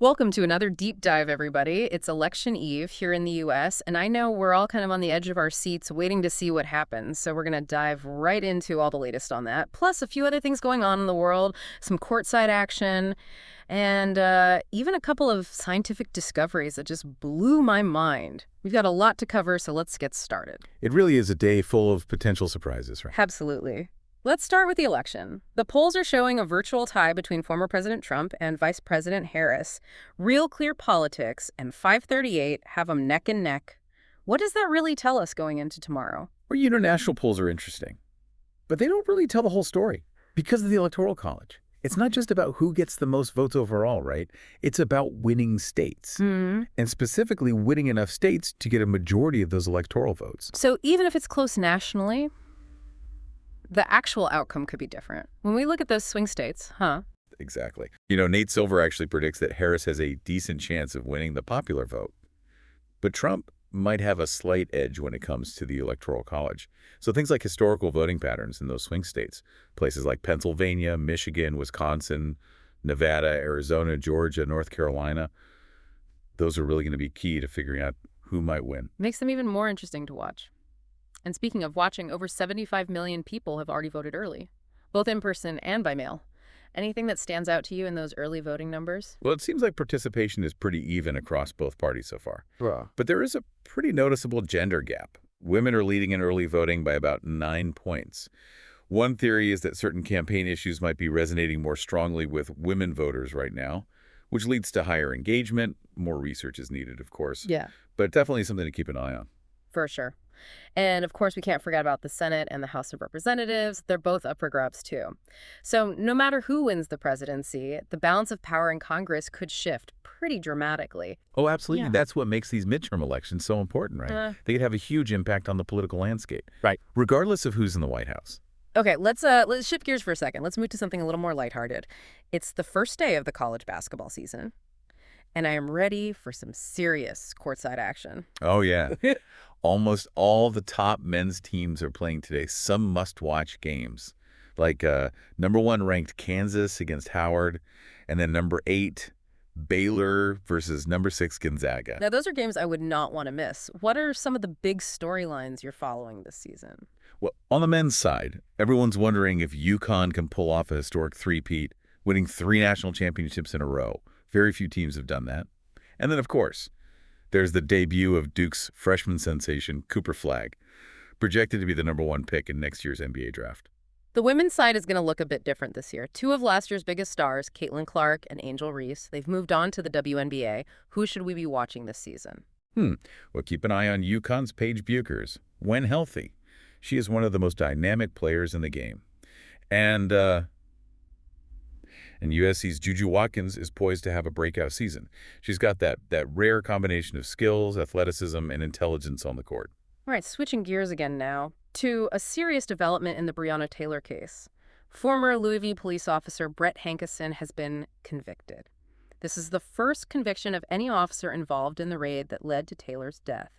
Welcome to another deep dive, everybody. It's election eve here in the US, and I know we're all kind of on the edge of our seats waiting to see what happens. So we're going to dive right into all the latest on that, plus a few other things going on in the world, some courtside action, and even a couple of scientific discoveries that just blew my mind. We've got a lot to cover, so let's get started. It really is a day full of potential surprises, right? Absolutely. Let's start with the election. The polls are showing a virtual tie between former President Trump and Vice President Harris. Real clear politics, and 538 have them neck and neck. What does that really tell us going into tomorrow? Or international polls are interesting, but they don't really tell the whole story because of the Electoral College. It's not just about who gets the most votes overall, right? It's about winning states, and specifically winning enough states to get a majority of those electoral votes. So even if it's close nationally, the actual outcome could be different. When we look at those swing states, Exactly. You know, Nate Silver actually predicts that Harris has a decent chance of winning the popular vote. But Trump might have a slight edge when it comes to the Electoral College. So things like historical voting patterns in those swing states, places like Pennsylvania, Michigan, Wisconsin, Nevada, Arizona, Georgia, North Carolina, those are really going to be key to figuring out who might win. Makes them even more interesting to watch. And speaking of watching, over 75 million people have already voted early, both in person and by mail. Anything that stands out to you in those early voting numbers? Well, it seems like participation is pretty even across both parties so far. Well, But there is a pretty noticeable gender gap. Women are leading in early voting by about 9 points. One theory is that certain campaign issues might be resonating more strongly with women voters right now, which leads to higher engagement. More research is needed, of course. Yeah, But definitely something to keep an eye on. for sure. And of course, we can't forget about the Senate and the House of Representatives. They're both up for grabs, too. So no matter who wins the presidency, the balance of power in Congress could shift pretty dramatically. Oh, absolutely. Yeah. That's what makes these midterm elections so important, right? They could have a huge impact on the political landscape. Right. Regardless of who's in the White House. Okay, let's shift gears for a second. Let's move to something a little more lighthearted. It's the first day of the college basketball season, and I am ready for some serious courtside action. Oh, yeah. Almost all the top men's teams are playing today. Some must-watch games, like #1 ranked Kansas against Howard, and then #8 Baylor versus #6 Gonzaga. Now, those are games I would not want to miss. What are some of the big storylines you're following this season? Well, on the men's side, everyone's wondering if UConn can pull off a historic three-peat, winning 3 national championships in a row. Very few teams have done that. And then, of course, there's the debut of Duke's freshman sensation, Cooper Flagg, projected to be the #1 pick in next year's NBA draft. The women's side is going to look a bit different this year. 2 of last year's biggest stars, Caitlin Clark and Angel Reese, they've moved on to the WNBA. Who should we be watching this season? Well, keep an eye on UConn's Paige Buchers. When healthy, she is one of the most dynamic players in the game. And USC's Juju Watkins is poised to have a breakout season. She's got that rare combination of skills, athleticism, and intelligence on the court. All right, switching gears again now to a serious development in the Breonna Taylor case. Former Louisville police officer Brett Hankison has been convicted. This is the first conviction of any officer involved in the raid that led to Taylor's death.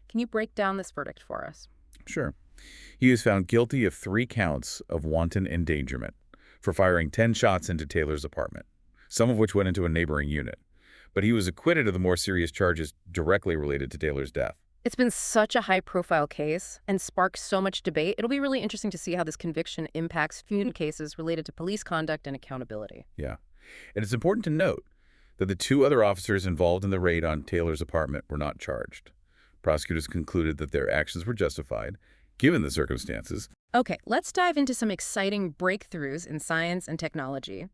Can you break down this verdict for us? Sure. He was found guilty of 3 counts of wanton endangerment for firing 10 shots into Taylor's apartment, some of which went into a neighboring unit. But he was acquitted of the more serious charges directly related to Taylor's death. It's been such a high-profile case and sparked so much debate. It'll be really interesting to see how this conviction impacts future cases related to police conduct and accountability. Yeah. And it's important to note that the 2 other officers involved in the raid on Taylor's apartment were not charged. Prosecutors concluded that their actions were justified, given the circumstances. Okay, let's dive into some exciting breakthroughs in science and technology.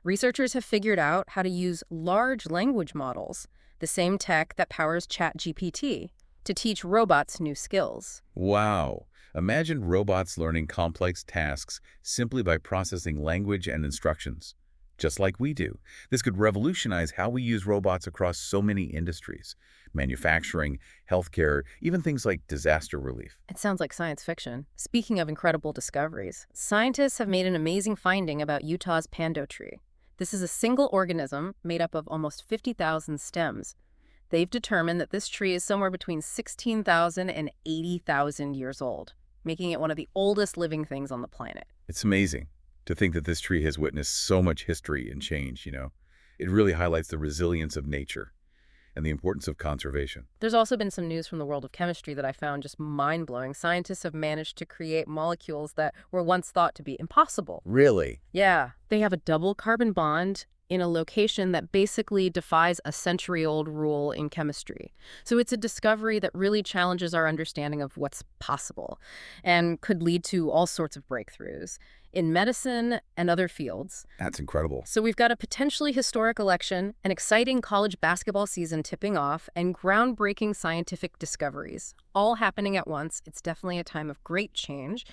Researchers have figured out how to use large language models, the same tech that powers ChatGPT, to teach robots new skills. Wow. Imagine robots learning complex tasks simply by processing language and instructions, just like we do. This could revolutionize how we use robots across so many industries: manufacturing, healthcare, even things like disaster relief. It sounds like science fiction. Speaking of incredible discoveries, scientists have made an amazing finding about Utah's pando tree. This is a single organism made up of almost 50,000 stems. They've determined that this tree is somewhere between 16,000 and 80,000 years old, making it one of the oldest living things on the planet. It's amazing to think that this tree has witnessed so much history and change, you know. It really highlights the resilience of nature and the importance of conservation. There's also been some news from the world of chemistry that I found just mind-blowing. Scientists have managed to create molecules that were once thought to be impossible. Really? Yeah, they have a double carbon bond in a location that basically defies a century-old rule in chemistry. So it's a discovery that really challenges our understanding of what's possible and could lead to all sorts of breakthroughs in medicine and other fields. That's incredible. So we've got a potentially historic election, an exciting college basketball season tipping off, and groundbreaking scientific discoveries, all happening at once. It's definitely a time of great change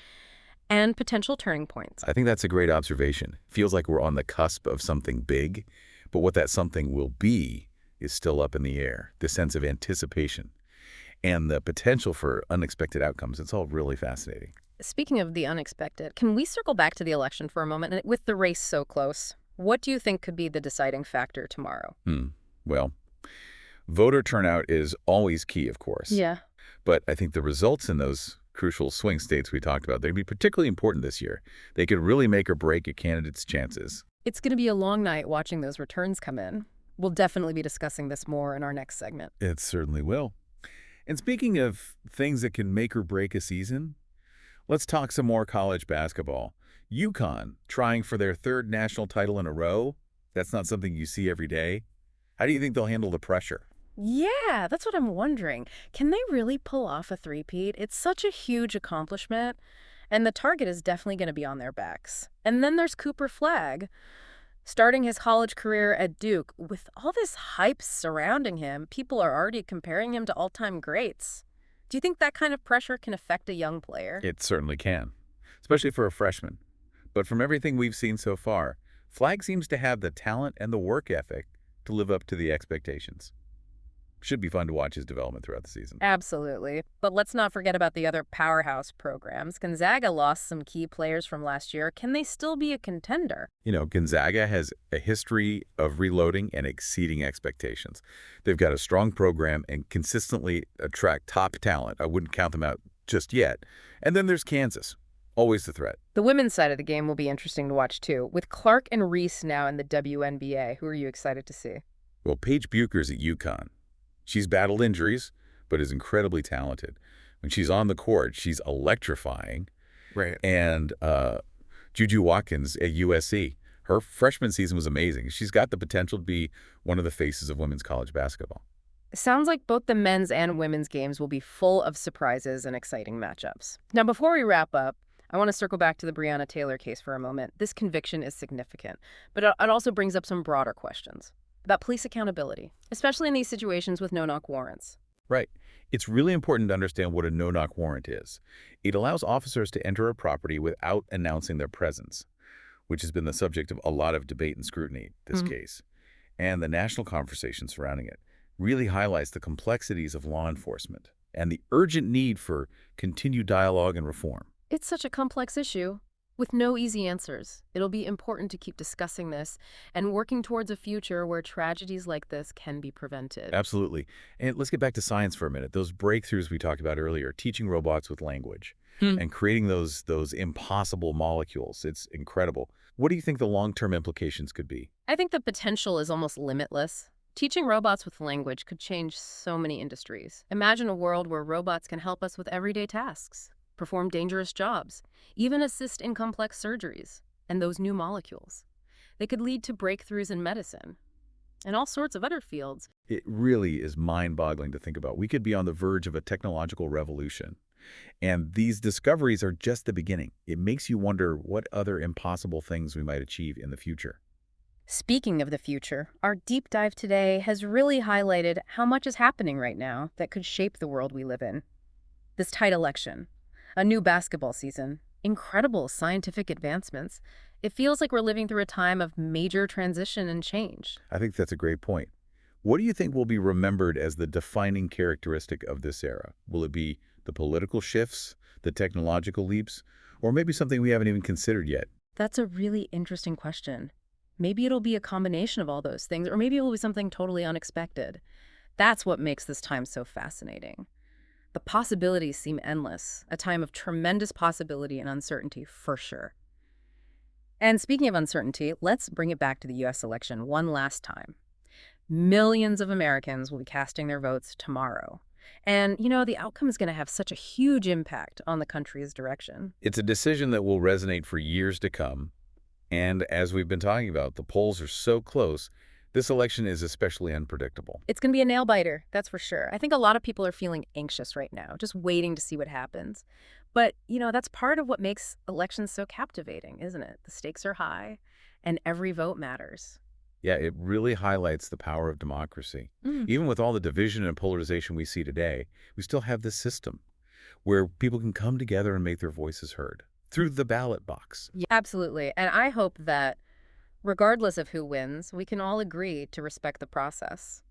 and potential turning points. I think that's a great observation. Feels like we're on the cusp of something big, but what that something will be is still up in the air. The sense of anticipation and the potential for unexpected outcomes, it's all really fascinating. Speaking of the unexpected, can we circle back to the election for a moment? And with the race so close, what do you think could be the deciding factor tomorrow? Well, voter turnout is always key, of course. Yeah. But I think the results in those crucial swing states we talked about, they'd be particularly important this year. They could really make or break a candidate's chances. It's going to be a long night watching those returns come in. We'll definitely be discussing this more in our next segment. It certainly will. And speaking of things that can make or break a season, let's talk some more college basketball. UConn trying for their third national title in a row. That's not something you see every day. How do you think they'll handle the pressure? Yeah, that's what I'm wondering. Can they really pull off a three-peat? It's such a huge accomplishment, and the target is definitely going to be on their backs. And then there's Cooper Flagg, starting his college career at Duke. With all this hype surrounding him, people are already comparing him to all-time greats. Do you think that kind of pressure can affect a young player? It certainly can, especially for a freshman. But from everything we've seen so far, Flagg seems to have the talent and the work ethic to live up to the expectations. Should be fun to watch his development throughout the season. Absolutely. But let's not forget about the other powerhouse programs. Gonzaga lost some key players from last year. Can they still be a contender? You know, Gonzaga has a history of reloading and exceeding expectations. They've got a strong program and consistently attract top talent. I wouldn't count them out just yet. And then there's Kansas, always the threat. The women's side of the game will be interesting to watch, too. With Clark and Reese now in the WNBA, who are you excited to see? Well, Paige Buecher's at UConn. She's battled injuries, but is incredibly talented. When she's on the court, she's electrifying. Right. And Juju Watkins at USC, her freshman season was amazing. She's got the potential to be one of the faces of women's college basketball. Sounds like both the men's and women's games will be full of surprises and exciting matchups. Now, before we wrap up, I want to circle back to the Breonna Taylor case for a moment. This conviction is significant, but it also brings up some broader questions about police accountability, especially in these situations with no-knock warrants. Right. It's really important to understand what a no-knock warrant is. It allows officers to enter a property without announcing their presence, which has been the subject of a lot of debate and scrutiny, this case. And the national conversation surrounding it really highlights the complexities of law enforcement and the urgent need for continued dialogue and reform. It's such a complex issue with no easy answers. It'll be important to keep discussing this and working towards a future where tragedies like this can be prevented. Absolutely. And let's get back to science for a minute. Those breakthroughs we talked about earlier, teaching robots with language and creating those impossible molecules. It's incredible. What do you think the long-term implications could be? I think the potential is almost limitless. Teaching robots with language could change so many industries. Imagine a world where robots can help us with everyday tasks, perform dangerous jobs, even assist in complex surgeries, and those new molecules. They could lead to breakthroughs in medicine and all sorts of other fields. It really is mind-boggling to think about. We could be on the verge of a technological revolution. And these discoveries are just the beginning. It makes you wonder what other impossible things we might achieve in the future. Speaking of the future, our deep dive today has really highlighted how much is happening right now that could shape the world we live in. This tight election, a new basketball season, incredible scientific advancements. It feels like we're living through a time of major transition and change. I think that's a great point. What do you think will be remembered as the defining characteristic of this era? Will it be the political shifts, the technological leaps, or maybe something we haven't even considered yet? That's a really interesting question. Maybe it'll be a combination of all those things, or maybe it'll be something totally unexpected. That's what makes this time so fascinating. The possibilities seem endless, a time of tremendous possibility and uncertainty for sure. And speaking of uncertainty, let's bring it back to the U.S. election one last time. Millions of Americans will be casting their votes tomorrow. And, the outcome is going to have such a huge impact on the country's direction. It's a decision that will resonate for years to come. And as we've been talking about, the polls are so close, this election is especially unpredictable. It's going to be a nail biter, that's for sure. I think a lot of people are feeling anxious right now, just waiting to see what happens. But, that's part of what makes elections so captivating, isn't it? The stakes are high, and every vote matters. Yeah, it really highlights the power of democracy. Mm. Even with all the division and polarization we see today, we still have this system where people can come together and make their voices heard through the ballot box. Yeah, absolutely. And I hope that regardless of who wins, we can all agree to respect the process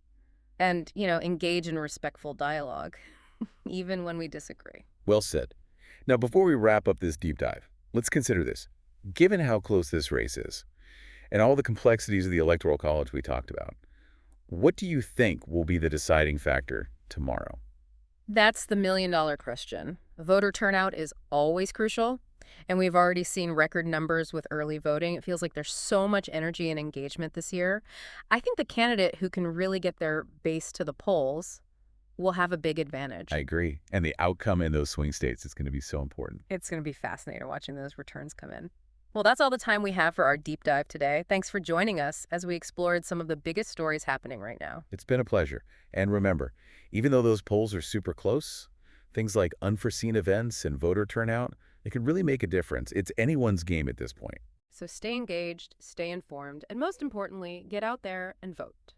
and, engage in respectful dialogue, even when we disagree. Well said. Now, before we wrap up this deep dive, let's consider this. Given how close this race is and all the complexities of the Electoral College we talked about, what do you think will be the deciding factor tomorrow? That's the million-dollar question. Voter turnout is always crucial, and we've already seen record numbers with early voting. It feels like there's so much energy and engagement this year. I think the candidate who can really get their base to the polls will have a big advantage. I agree. And the outcome in those swing states is going to be so important. It's going to be fascinating watching those returns come in. Well, that's all the time we have for our deep dive today. Thanks for joining us as we explored some of the biggest stories happening right now. It's been a pleasure. And remember, even though those polls are super close, things like unforeseen events and voter turnout, it can really make a difference. It's anyone's game at this point. So stay engaged, stay informed, and most importantly, get out there and vote.